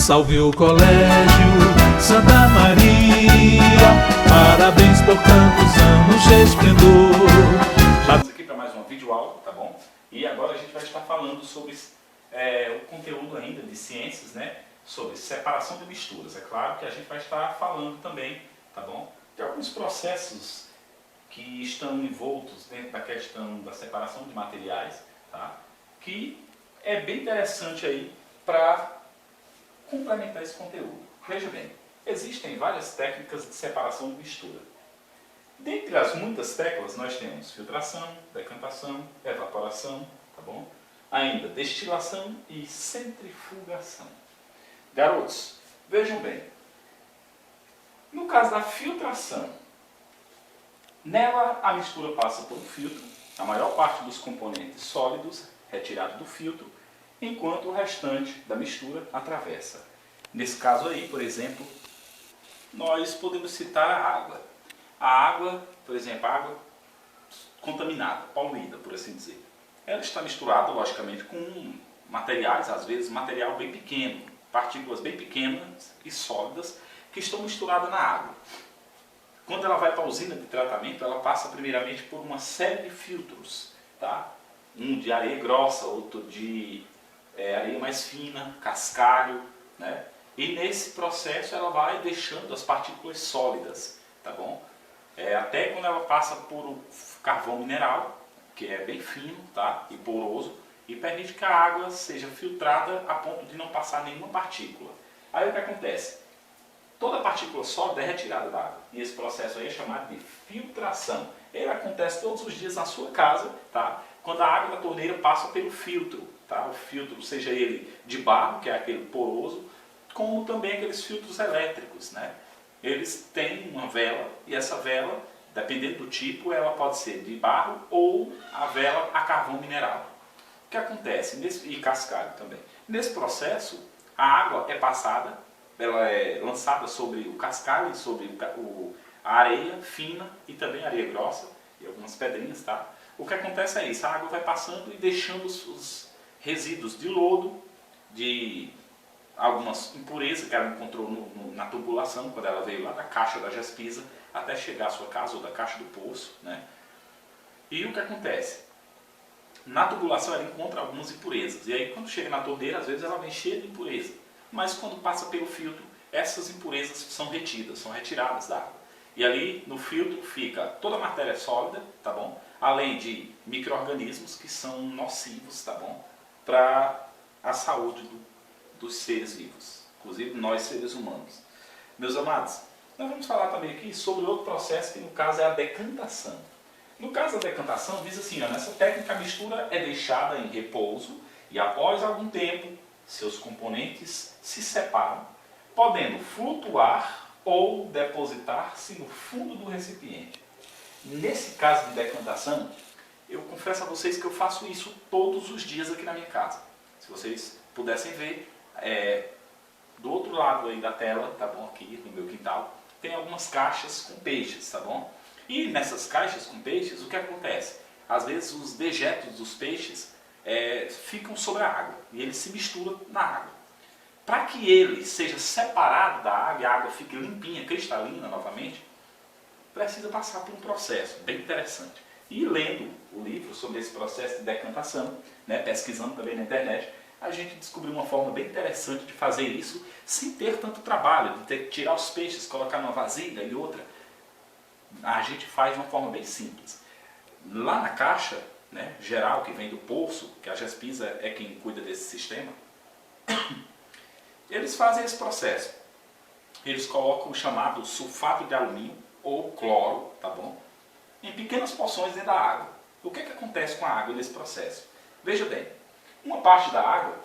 Salve o Colégio Santa Maria, parabéns por tantos anos de esplendor. Estamos aqui para mais uma videoaula, tá bom? E agora a gente vai estar falando sobre o conteúdo ainda de ciências, né? Sobre separação de misturas. É claro que a gente vai estar falando também, tá bom? De alguns processos que estão envoltos dentro da questão da separação de materiais, tá? Que é bem interessante aí para complementar esse conteúdo. Veja bem, existem várias técnicas de separação de mistura. Dentre as muitas técnicas nós temos filtração, decantação, evaporação, tá bom? Ainda destilação e centrifugação. Garotos, vejam bem, no caso da filtração, nela a mistura passa por um filtro, a maior parte dos componentes sólidos retirados do filtro, enquanto o restante da mistura atravessa. Nesse caso aí, por exemplo, nós podemos citar a água. A água, por exemplo, a água contaminada, poluída, por assim dizer. Ela está misturada, logicamente, com materiais, às vezes material bem pequeno, partículas bem pequenas e sólidas, que estão misturadas na água. Quando ela vai para a usina de tratamento, ela passa primeiramente por uma série de filtros, tá? Um de areia grossa, outro de areia mais fina, cascalho, né? E nesse processo ela vai deixando as partículas sólidas, tá bom? Até quando ela passa por o carvão mineral, que é bem fino, tá? E poroso, e permite que a água seja filtrada a ponto de não passar nenhuma partícula. Aí o que acontece? Toda partícula sólida é retirada da água. E esse processo aí é chamado de filtração. Ele acontece todos os dias na sua casa, tá? Quando a água da torneira passa pelo filtro, tá? O filtro, seja ele de barro, que é aquele poroso, como também aqueles filtros elétricos, né? Eles têm uma vela, e essa vela, dependendo do tipo, ela pode ser de barro ou a vela a carvão mineral. O que acontece? E cascalho também. Nesse processo, a água é passada, ela é lançada sobre o cascalho, sobre a areia fina e também a areia grossa, e algumas pedrinhas, tá? O que acontece é isso, a água vai passando e deixando os resíduos de lodo, de algumas impurezas que ela encontrou na tubulação, quando ela veio lá da caixa da Gespisa, até chegar à sua casa ou da caixa do poço, né? E o que acontece? Na tubulação ela encontra algumas impurezas, e aí quando chega na torneira, às vezes ela vem cheia de impureza. Mas quando passa pelo filtro, essas impurezas são retidas, são retiradas da água. E ali no filtro fica toda a matéria sólida, tá bom? Além de micro-organismos que são nocivos, tá bom? Para a saúde dos seres vivos, inclusive nós seres humanos. Meus amados, nós vamos falar também aqui sobre outro processo que no caso é a decantação. No caso da decantação, diz assim, ó, nessa técnica a mistura é deixada em repouso e após algum tempo seus componentes se separam, podendo flutuar ou depositar-se no fundo do recipiente. Nesse caso de decantação, eu confesso a vocês que eu faço isso todos os dias aqui na minha casa. Se vocês pudessem ver, do outro lado aí da tela, tá bom, aqui no meu quintal, tem algumas caixas com peixes, tá bom? E nessas caixas com peixes, o que acontece? Às vezes os dejetos dos peixes ficam sobre a água e eles se misturam na água. Para que ele seja separado da água e a água fique limpinha, cristalina novamente, precisa passar por um processo bem interessante. E lendo o livro sobre esse processo de decantação, né, pesquisando também na internet, a gente descobriu uma forma bem interessante de fazer isso sem ter tanto trabalho, de ter que tirar os peixes, colocar numa vasilha e outra. A gente faz de uma forma bem simples. Lá na caixa, né, geral, que vem do poço, que a Gespisa é quem cuida desse sistema, eles fazem esse processo. Eles colocam o chamado sulfato de alumínio, ou cloro, tá bom? Em pequenas porções dentro da água. O que acontece com a água nesse processo? Veja bem, uma parte da água,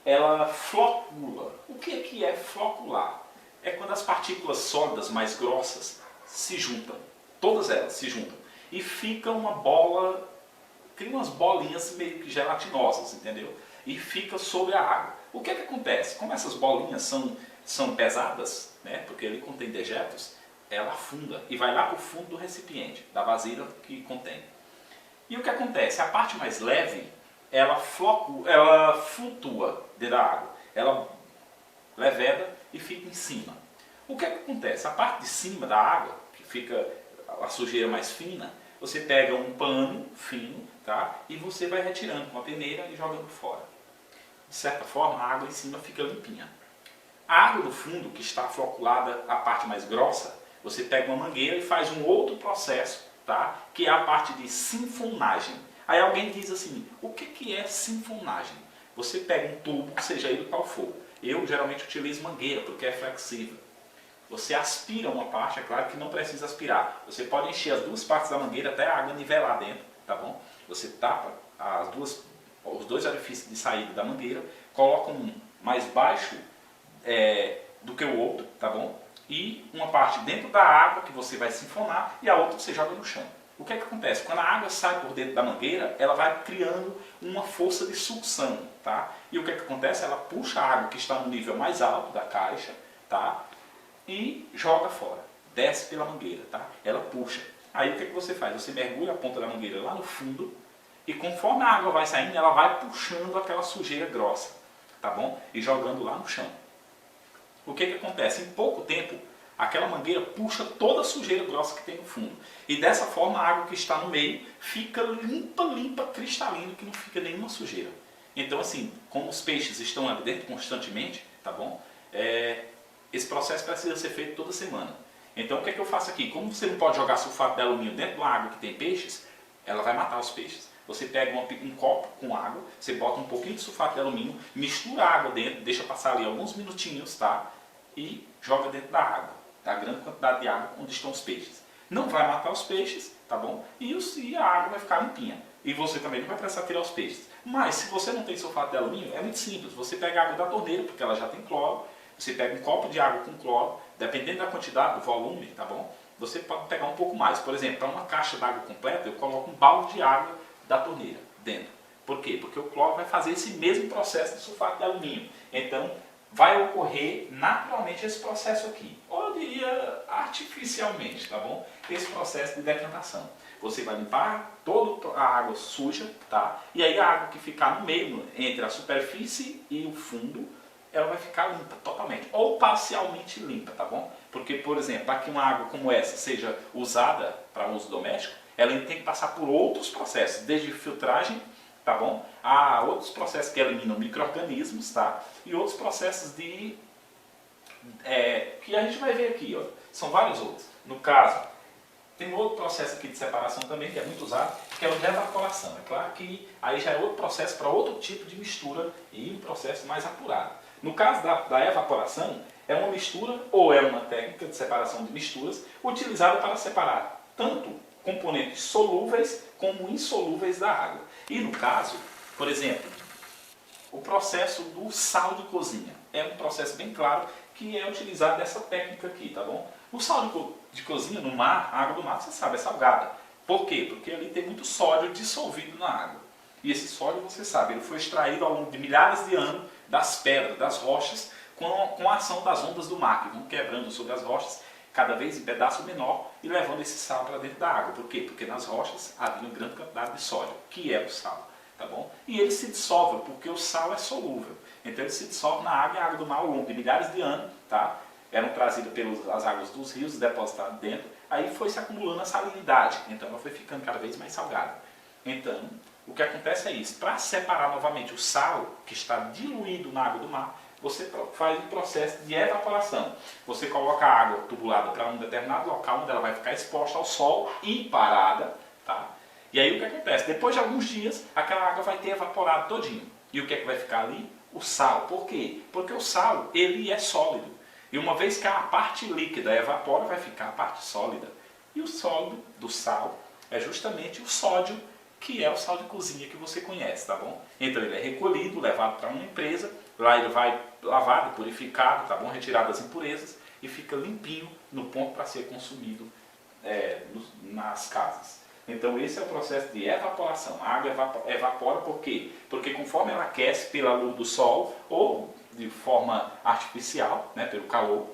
ela flocula. O que é flocular? É quando as partículas sólidas mais grossas se juntam, todas elas se juntam, e fica uma bola, cria umas bolinhas meio que gelatinosas, entendeu? E fica sobre a água. O que acontece? Como essas bolinhas são pesadas, né, porque ele contém dejetos, ela afunda e vai lá para o fundo do recipiente, da vasilha que contém. E o que acontece? A parte mais leve, ela flutua dentro da água. Ela leveda e fica em cima. O que é que acontece? A parte de cima da água, que fica a sujeira mais fina, você pega um pano fino, tá? E você vai retirando com a peneira e jogando fora. De certa forma, a água em cima fica limpinha. A água do fundo, que está floculada, a parte mais grossa, você pega uma mangueira e faz um outro processo, tá? Que é a parte de sinfonagem. Aí alguém diz assim, o que é sinfonagem? Você pega um tubo, seja ele qual for. Eu geralmente utilizo mangueira, porque é flexível. Você aspira uma parte, é claro que não precisa aspirar. Você pode encher as duas partes da mangueira até a água nivelar dentro, tá bom? Você tapa os dois orifícios de saída da mangueira, coloca um mais baixo do que o outro, tá bom? E uma parte dentro da água que você vai sinfonar e a outra você joga no chão. O que é que acontece? Quando a água sai por dentro da mangueira, ela vai criando uma força de sucção, tá? E o que é que acontece? Ela puxa a água que está no nível mais alto da caixa, tá? E joga fora, desce pela mangueira, tá? Ela puxa. Aí o que é que você faz? Você mergulha a ponta da mangueira lá no fundo e conforme a água vai saindo, ela vai puxando aquela sujeira grossa, tá bom? E jogando lá no chão. O que é que acontece? Em pouco tempo, aquela mangueira puxa toda a sujeira grossa que tem no fundo. E dessa forma, a água que está no meio fica limpa, limpa, cristalina, que não fica nenhuma sujeira. Então assim, como os peixes estão ali dentro constantemente, tá bom? Esse processo precisa ser feito toda semana. Então o que é que eu faço aqui? Como você não pode jogar sulfato de alumínio dentro de uma água que tem peixes, ela vai matar os peixes. Você pega um copo com água, você bota um pouquinho de sulfato de alumínio, mistura a água dentro, deixa passar ali alguns minutinhos, tá? E joga dentro da água, da grande quantidade de água onde estão os peixes. Não vai matar os peixes, tá bom? E a água vai ficar limpinha. E você também não vai precisar tirar os peixes. Mas se você não tem sulfato de alumínio, é muito simples. Você pega a água da torneira, porque ela já tem cloro. Você pega um copo de água com cloro, dependendo da quantidade, do volume, tá bom? Você pode pegar um pouco mais. Por exemplo, para uma caixa d'água completa, eu coloco um balde de água da torneira dentro. Por quê? Porque o cloro vai fazer esse mesmo processo de sulfato de alumínio. Então, vai ocorrer naturalmente esse processo aqui. Ou eu diria artificialmente, tá bom? Esse processo de decantação. Você vai limpar toda a água suja, tá? E aí a água que ficar no meio, entre a superfície e o fundo, ela vai ficar limpa totalmente, ou parcialmente limpa, tá bom? Porque, por exemplo, para que uma água como essa seja usada para uso doméstico, ela tem que passar por outros processos, desde filtragem, tá bom? Há outros processos que eliminam micro-organismos, tá? E outros processos que a gente vai ver aqui, ó. São vários outros. No caso, tem outro processo aqui de separação também, que é muito usado, que é o de evaporação. É claro que aí já é outro processo para outro tipo de mistura e um processo mais apurado. No caso da evaporação, é uma mistura ou é uma técnica de separação de misturas utilizada para separar tanto componentes solúveis como insolúveis da água. E no caso, por exemplo, o processo do sal de cozinha. É um processo bem claro que é utilizado dessa técnica aqui, tá bom? O sal de cozinha no mar, a água do mar, você sabe, é salgada. Por quê? Porque ali tem muito sódio dissolvido na água. E esse sódio, você sabe, ele foi extraído ao longo de milhares de anos das pedras, das rochas, com a ação das ondas do mar, que vão quebrando sobre as rochas, cada vez em pedaço menor, e levando esse sal para dentro da água. Por quê? Porque nas rochas havia uma grande quantidade de sódio, que é o sal, tá bom? E ele se dissolve, porque o sal é solúvel. Então ele se dissolve na água, e a água do mar ao longo de milhares de anos, tá? Eram trazidas pelas águas dos rios, depositadas dentro, aí foi se acumulando a salinidade, então ela foi ficando cada vez mais salgada. Então, o que acontece é isso, para separar novamente o sal, que está diluído na água do mar, você faz um processo de evaporação. Você coloca a água tubulada para um determinado local, onde ela vai ficar exposta ao sol e parada, tá? E aí o que acontece? Depois de alguns dias, aquela água vai ter evaporado todinho. E o que é que vai ficar ali? O sal. Por quê? Porque o sal, ele é sólido. E uma vez que a parte líquida evapora, vai ficar a parte sólida. E o sólido do sal é justamente o sódio, que é o sal de cozinha que você conhece, tá bom? Então ele é recolhido, levado para uma empresa, lá ele vai lavado, purificado, tá bom? Retirado as impurezas e fica limpinho no ponto para ser consumido nas casas. Então esse é o processo de evaporação. A água evapora por quê? Porque conforme ela aquece pela luz do sol ou de forma artificial, né, pelo calor,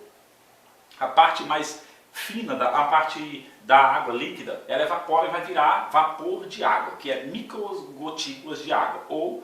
a parte mais fina, a parte da água líquida, ela evapora e vai virar vapor de água, que é microgotículas de água, ou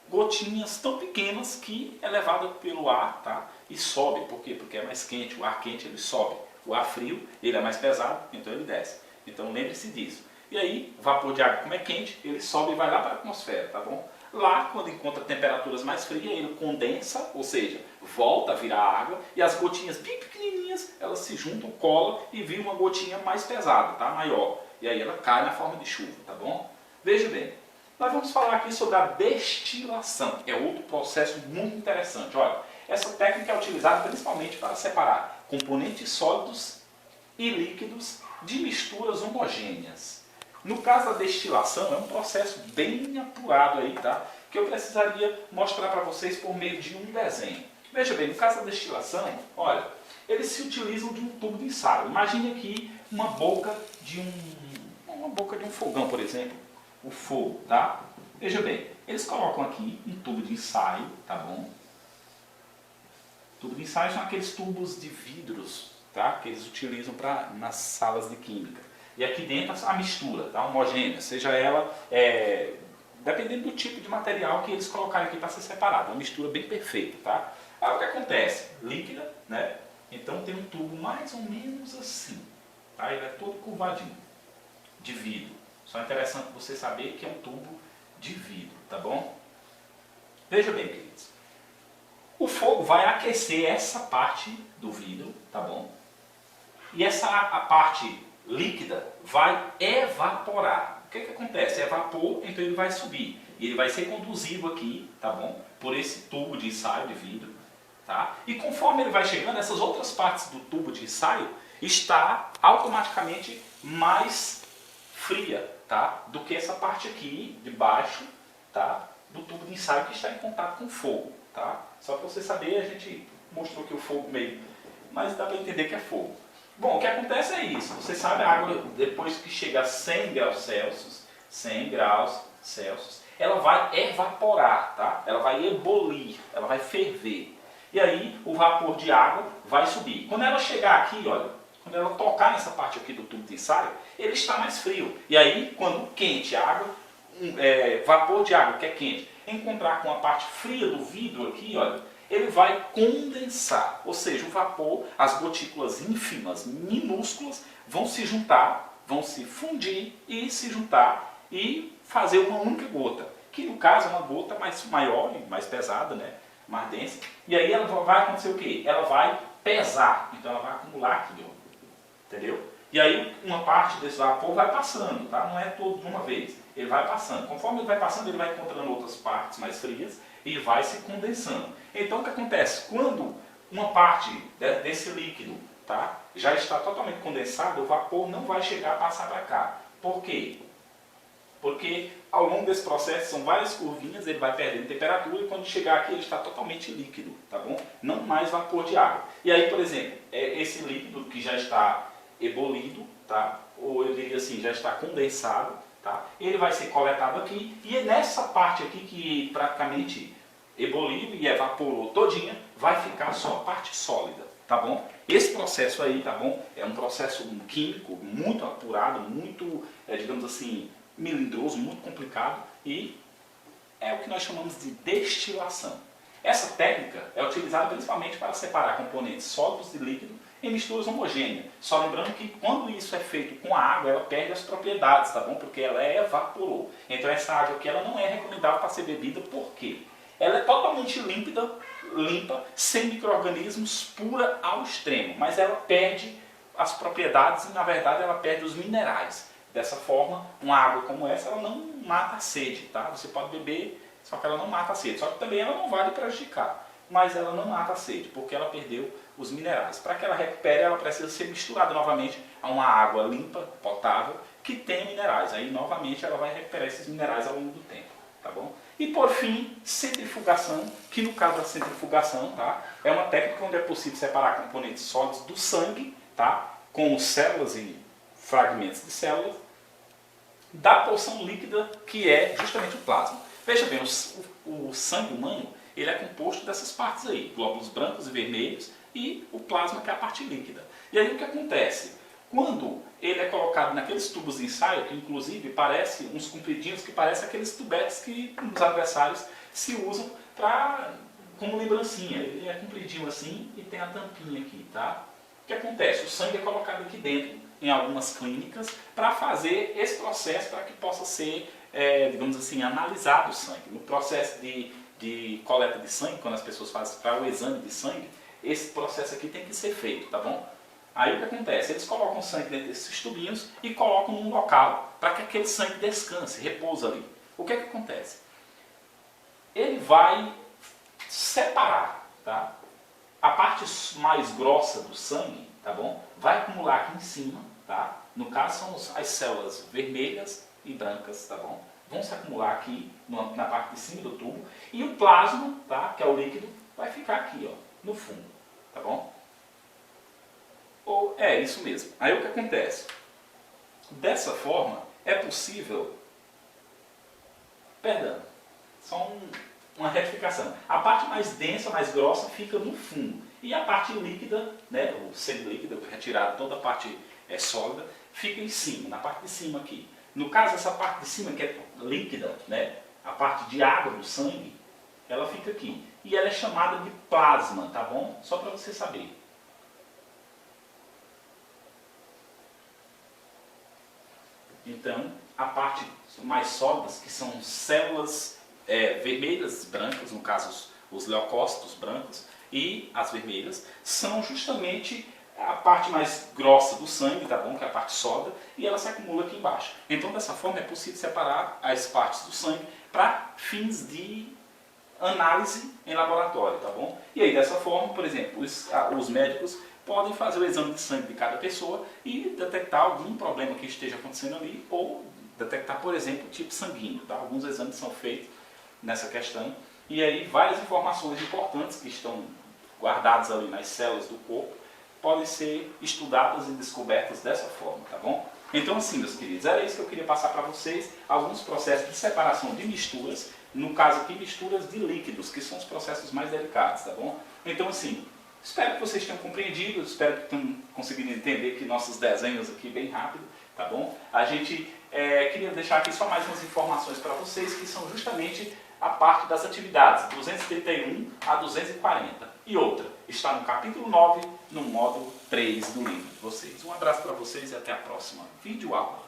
gotinhas tão pequenas que é levada pelo ar, tá? E sobe. Por quê? Porque é mais quente. O ar quente ele sobe. O ar frio ele é mais pesado, então ele desce. Então lembre-se disso. E aí, o vapor de água, como é quente, ele sobe e vai lá para a atmosfera, tá bom? Lá, quando encontra temperaturas mais frias, ele condensa, ou seja, volta a virar água, e as gotinhas bem pequenininhas, elas se juntam, colam e viram uma gotinha mais pesada, tá? Maior. E aí ela cai na forma de chuva, tá bom? Veja bem, nós vamos falar aqui sobre a destilação, que é outro processo muito interessante. Olha, essa técnica é utilizada principalmente para separar componentes sólidos e líquidos de misturas homogêneas. No caso da destilação, é um processo bem apurado aí, tá? Que eu precisaria mostrar para vocês por meio de um desenho. Veja bem, no caso da destilação, olha, eles se utilizam de um tubo de ensaio. Imagine aqui uma boca de um fogão, por exemplo, o fogo, tá? Veja bem, eles colocam aqui um tubo de ensaio, tá bom? Tubo de ensaio são aqueles tubos de vidros, tá? Que eles utilizam nas salas de química. E aqui dentro a mistura, tá? Homogênea, seja ela, dependendo do tipo de material que eles colocarem aqui para ser separado. Uma mistura bem perfeita, tá? Aí o que acontece? Líquida, né? Então tem um tubo mais ou menos assim, tá? Ele é todo curvadinho, de vidro. Só é interessante você saber que é um tubo de vidro, tá bom? Veja bem, queridos. O fogo vai aquecer essa parte do vidro, tá bom? E a parte líquida vai evaporar. O que acontece? É vapor, então ele vai subir. E ele vai ser conduzido aqui, tá bom? Por esse tubo de ensaio de vidro, tá? E conforme ele vai chegando, essas outras partes do tubo de ensaio está automaticamente mais fria, tá? Do que essa parte aqui de baixo, tá? Do tubo de ensaio que está em contato com o fogo, tá? Só para você saber, a gente mostrou que o fogo meio, mas dá para entender que é fogo. Bom, o que acontece é isso. Você sabe, a água, depois que chega a 100 graus Celsius, ela vai evaporar, tá? Ela vai ebulir, ela vai ferver. E aí, o vapor de água vai subir. Quando ela chegar aqui, olha, quando ela tocar nessa parte aqui do tubo de ensaio, ele está mais frio. E aí, quando quente, a água, vapor de água que é quente, encontrar com a parte fria do vidro aqui, olha, ele vai condensar, ou seja, o vapor, as gotículas ínfimas, minúsculas, vão se juntar, vão se fundir e se juntar e fazer uma única gota, que no caso é uma gota maior e mais pesada, né? Mais densa, e aí ela vai acontecer o quê? Ela vai pesar, então ela vai acumular aqui, ó, entendeu? E aí uma parte desse vapor vai passando, tá? Não é todo de uma vez, ele vai passando. Conforme ele vai passando, ele vai encontrando outras partes mais frias e vai se condensando. Então o que acontece? Quando uma parte desse líquido, tá, já está totalmente condensado, o vapor não vai chegar a passar para cá. Por quê? Porque ao longo desse processo são várias curvinhas, ele vai perdendo temperatura e quando chegar aqui ele está totalmente líquido, tá bom? Não mais vapor de água. E aí, por exemplo, esse líquido que já está ebulido, tá? Ou eu diria assim, já está condensado, tá? Ele vai ser coletado aqui e é nessa parte aqui que praticamente ebuliu e evaporou todinha, vai ficar só a parte sólida, tá bom? Esse processo aí, tá bom? É um processo químico muito apurado, muito, digamos assim, melindroso, muito complicado e é o que nós chamamos de destilação. Essa técnica é utilizada principalmente para separar componentes sólidos de líquido em misturas homogêneas. Só lembrando que quando isso é feito com a água, ela perde as propriedades, tá bom? Porque ela evaporou. Então essa água aqui ela não é recomendável para ser bebida, por quê? Ela é totalmente limpa, sem micro-organismos, pura ao extremo, mas ela perde as propriedades e na verdade ela perde os minerais. Dessa forma, uma água como essa, ela não mata a sede, tá? Você pode beber, só que ela não mata a sede. Só que também ela não vai lhe prejudicar, mas ela não mata a sede, porque ela perdeu os minerais. Para que ela recupere, ela precisa ser misturada novamente a uma água limpa, potável, que tem minerais. Aí, novamente, ela vai recuperar esses minerais ao longo do tempo, tá bom? E, por fim, centrifugação, que no caso da centrifugação, tá? É uma técnica onde é possível separar componentes sólidos do sangue, tá? Com células e fragmentos de células, da porção líquida, que é justamente o plasma. Veja bem, o sangue humano, ele é composto dessas partes aí, glóbulos brancos e vermelhos, e o plasma, que é a parte líquida. E aí o que acontece? Quando ele é colocado naqueles tubos de ensaio, que inclusive parece uns compridinhos, que parecem aqueles tubetes que os adversários se usam como lembrancinha. Ele é compridinho assim e tem a tampinha aqui, tá? O que acontece? O sangue é colocado aqui dentro, em algumas clínicas, para fazer esse processo, para que possa ser, digamos assim, analisado o sangue. No processo de coleta de sangue, quando as pessoas fazem para o exame de sangue, esse processo aqui tem que ser feito, tá bom? Aí o que acontece? Eles colocam o sangue dentro desses tubinhos e colocam num local para que aquele sangue descanse, repousa ali. O que é que acontece? Ele vai separar, tá? A parte mais grossa do sangue, tá bom? Vai acumular aqui em cima, tá? No caso são as células vermelhas e brancas, tá bom? Vão se acumular aqui na parte de cima do tubo e o plasma, tá? Que é o líquido, vai ficar aqui, ó, no fundo, tá bom? É isso mesmo. Aí o que acontece? Dessa forma é possível, perdão, só uma retificação. A parte mais densa, mais grossa, fica no fundo. E a parte líquida, né, o semilíquido, retirado toda a parte sólida, fica em cima, na parte de cima aqui. No caso, essa parte de cima, que é líquida, né, a parte de água do sangue, ela fica aqui. E ela é chamada de plasma, tá bom? Só para você saber. Então, a parte mais sólidas, que são células vermelhas e brancas, no caso os leucócitos brancos e as vermelhas, são justamente a parte mais grossa do sangue, tá bom? Que é a parte sólida, e ela se acumula aqui embaixo. Então, dessa forma, é possível separar as partes do sangue para fins de análise em laboratório, tá bom? E aí, dessa forma, por exemplo, os médicos podem fazer o exame de sangue de cada pessoa e detectar algum problema que esteja acontecendo ali, ou detectar, por exemplo, o tipo sanguíneo, tá? Alguns exames são feitos nessa questão, e aí várias informações importantes que estão guardadas ali nas células do corpo podem ser estudadas e descobertas dessa forma, tá bom? Então assim, meus queridos, era isso que eu queria passar para vocês, alguns processos de separação de misturas, no caso aqui misturas de líquidos, que são os processos mais delicados, tá bom? Então assim, espero que vocês tenham compreendido, espero que tenham conseguido entender aqui nossos desenhos aqui bem rápido, tá bom? A gente queria deixar aqui só mais umas informações para vocês, que são justamente a parte das atividades, 231 a 240. E outra, está no capítulo 9, no módulo 3 do livro de vocês. Um abraço para vocês e até a próxima videoaula.